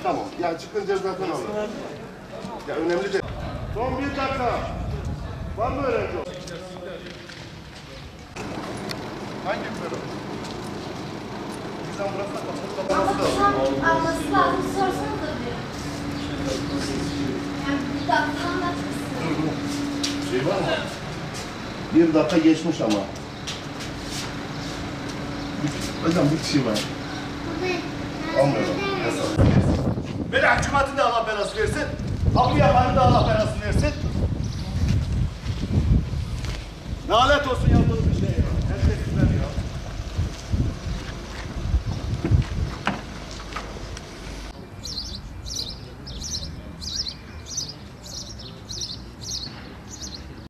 Tamam. Ya çıkınca zaten alırım. Ya önemli değil. Son 1 dakika. Var mı öğrenci? Hangi bölüm? Bizden burası da kapatılması lazım. Alması lazım. Sorsana da diyor. Yani bir dakika anlatmışsın. Şey var mı? 1 dakika geçmiş ama. Hocam bir kişi var. Anlıyorum. Böyle hükümetin de Allah belası versin. Abi yapanın da Allah belasını versin. Lanet olsun yaptığınız bir şey ya. Herkes